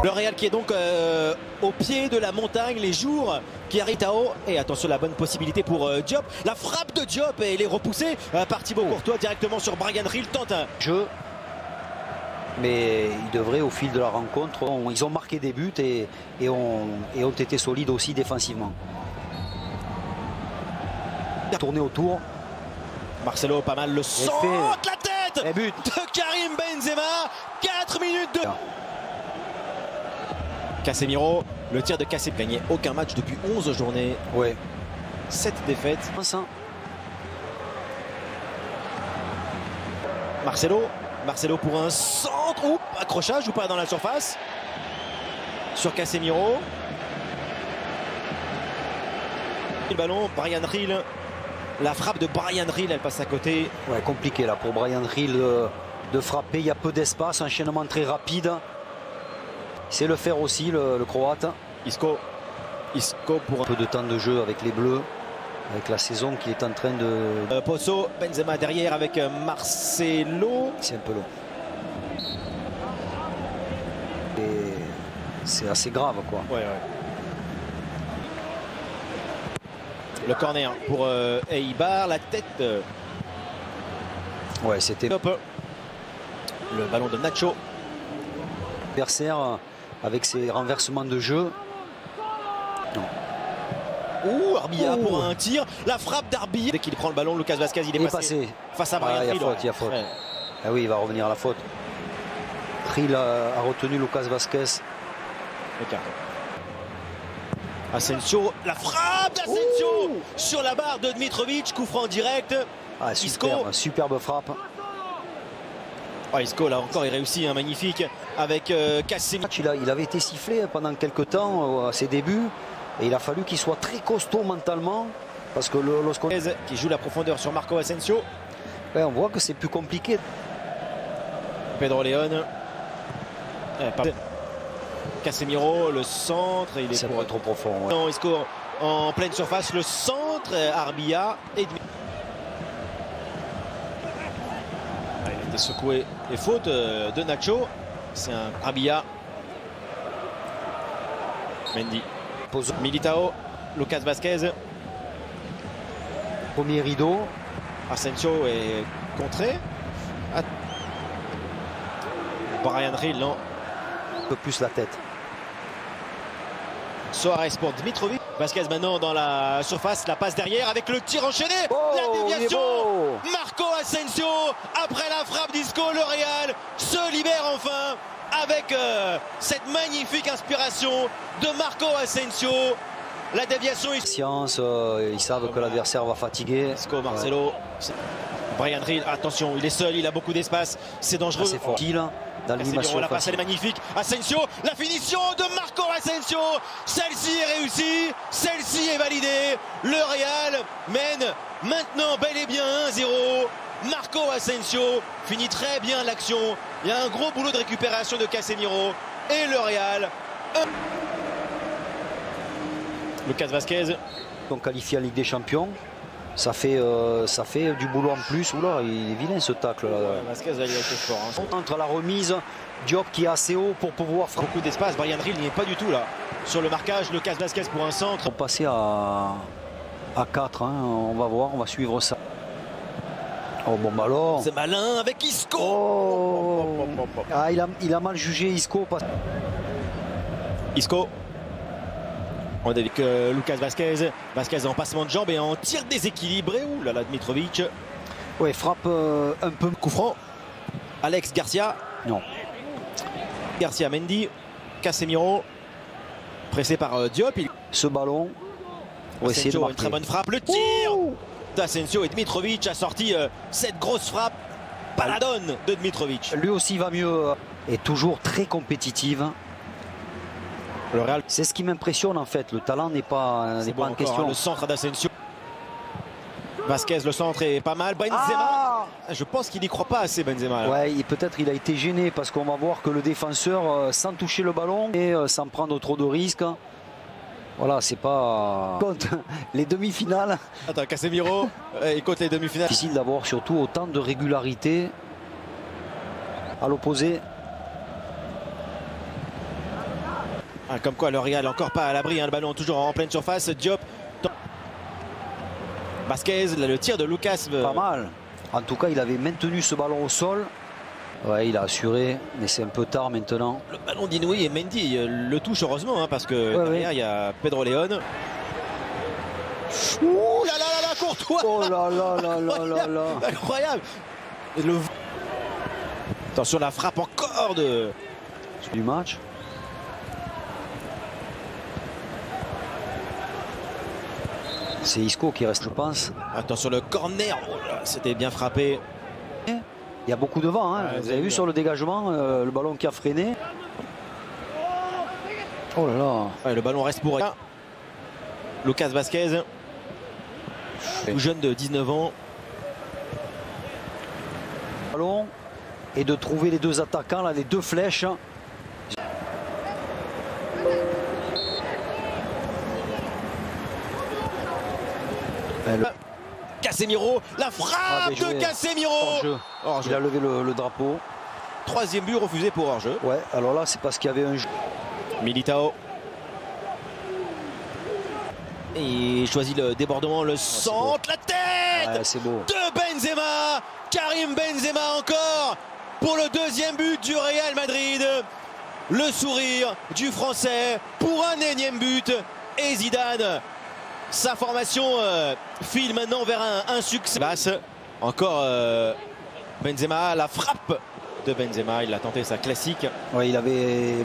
Le Real qui est donc au pied de la montagne, les jours qui arrivent à haut. Et attention, la bonne possibilité pour Diop. La frappe de Diop et il est repoussé par Thibaut Courtois directement sur Bryan Gil. Tente un jeu. Mais ils devraient, au fil de la rencontre, ils ont marqué des buts et ont été solides aussi défensivement. Tourner autour. Marcelo, pas mal le centre, la tête et but de Karim Benzema. 4 minutes de... Casemiro, le tir de Casemiro. Gagné aucun match depuis 11 journées. Ouais. 7 défaites. Marcelo pour un centre. Oups, accrochage ou pas dans la surface. Sur Casemiro. Le ballon, Bryan Gil. La frappe de Bryan Gil, elle passe à côté. Ouais, compliqué là pour Bryan Gil de frapper. Il y a peu d'espace, enchaînement très rapide. Il sait le faire aussi, le Croate. Isco pour un peu de temps de jeu avec les Bleus, avec la saison qui est en train de... Pozo, Benzema derrière avec Marcelo. C'est un peu long. Et c'est assez grave, quoi. Ouais. Le corner pour Eibar, la tête. Ouais, c'était... Le ballon de Nacho. Adversaire avec ses renversements de jeu. Non. Ouh, Arbia pour un tir. La frappe d'Arbia. Dès qu'il prend le ballon, Lucas Vazquez, il est passé face à Bryan Gil. Il y a faute. Ah oui, il va revenir à la faute. Gil a retenu Lucas Vazquez. Asensio, la frappe d'Asensio sur la barre de Dmitrovic, coup franc direct. Ah, superbe frappe. Isco là encore il réussit, hein, magnifique avec Casemiro. Il avait été sifflé pendant quelques temps à ses débuts et il a fallu qu'il soit très costaud mentalement parce que lorsqu'on qui joue la profondeur sur Marco Asensio, on voit que c'est plus compliqué. Pedro León, Casemiro, le centre, il est trop profond. Ouais. Non, Isco en pleine surface, le centre, Arbia et il a été secoué et faute de Nacho. C'est un Arbia. Mendy. Militao, Lucas Vazquez. Premier rideau. Asensio est contré. Bryan Gil, non. Un peu plus la tête. Suarez pour Dmitrovic. Vazquez maintenant dans la surface, la passe derrière avec le tir enchaîné. La déviation. Marco Asensio, après la frappe d'Isco, le Real se libère enfin avec cette magnifique inspiration de Marco Asensio. La déviation. Science, ils savent que l'adversaire va fatiguer. Isco, Marcelo. Ouais. Bryan Gil, attention, il est seul, il a beaucoup d'espace. C'est dangereux. C'est fort. La passe elle est magnifique. Asensio, la finition de Marco Asensio. Celle-ci est réussie, celle-ci est validée. Le Real mène maintenant bel et bien 1-0. Marco Asensio finit très bien l'action. Il y a un gros boulot de récupération de Casemiro. Et le Real. Lucas Vazquez. On qualifie en Ligue des Champions. Ça fait du boulot en plus. Oula, il est vilain ce tacle là. Ouais, Vazquez il a été fort. Hein. Entre la remise, Diop qui est assez haut pour pouvoir frapper. Beaucoup d'espace. Bryan Gil n'y est pas du tout là. Sur le marquage, Lucas Vazquez pour un centre. On va passer à 4. Hein. On va voir, on va suivre ça. Oh bon bah alors. C'est malin avec Isco. Oh. Ah, il a mal jugé Isco. Isco. On est avec Lucas Vazquez. Vazquez en passement de jambes et en tir déséquilibré. Ouh là là, Dmitrovic. Ouais, frappe un peu. Coup franc. Alex Garcia. Non. Garcia, Mendy. Casemiro. Pressé par Diop. Ce ballon. On va essayer de marquer. Une très bonne frappe. Le tir d'Asensio et Dmitrovic a sorti cette grosse frappe. Paladone de Dmitrovic. Lui aussi va mieux. Et toujours très compétitive. Le Real. C'est ce qui m'impressionne en fait. Le talent n'est pas en question. Le centre d'Asensio. Vazquez, le centre est pas mal. Benzema. Je pense qu'il n'y croit pas assez, Benzema. Là. Ouais, peut-être il a été gêné parce qu'on va voir que le défenseur, sans toucher le ballon et sans prendre trop de risques. Voilà, c'est pas. Les demi-finales. Attends, Casemiro, il compte les demi-finales. Difficile d'avoir surtout autant de régularité. À l'opposé. Ah, comme quoi le Real encore pas à l'abri, hein, le ballon toujours en pleine surface. Diop. Vasquez, le tir de Lucas. Pas mal. En tout cas, il avait maintenu ce ballon au sol. Ouais, il a assuré, mais c'est un peu tard maintenant. Le ballon d'Inouï et Mendy le touche heureusement, hein, parce que derrière il y a Pedro León. Ouh là là là là, Courtois. Oh là là là là là là. Incroyable. Attention, la frappe encore du match. C'est Isco qui reste, je pense. Attention, le corner. Oh là, c'était bien frappé. Il y a beaucoup de vent, hein. Vous avez vu sur le dégagement, le ballon qui a freiné. Oh là là. Ouais, le ballon reste pour Lucas Vasquez, tout jeune de 19 ans. Ballon et de trouver les deux attaquants, là, les deux flèches. Casemiro, la frappe de Casemiro. Hors-jeu. Il a levé le drapeau. Troisième but refusé pour hors-jeu. Ouais, alors là, c'est parce qu'il y avait un jeu. Militao. Et il choisit le débordement, le centre, la tête c'est beau. De Benzema. Karim Benzema encore pour le deuxième but du Real Madrid. Le sourire du Français pour un énième but. Et Zidane, sa formation file maintenant vers un succès. Encore Benzema, la frappe de Benzema, il a tenté sa classique. Ouais, il avait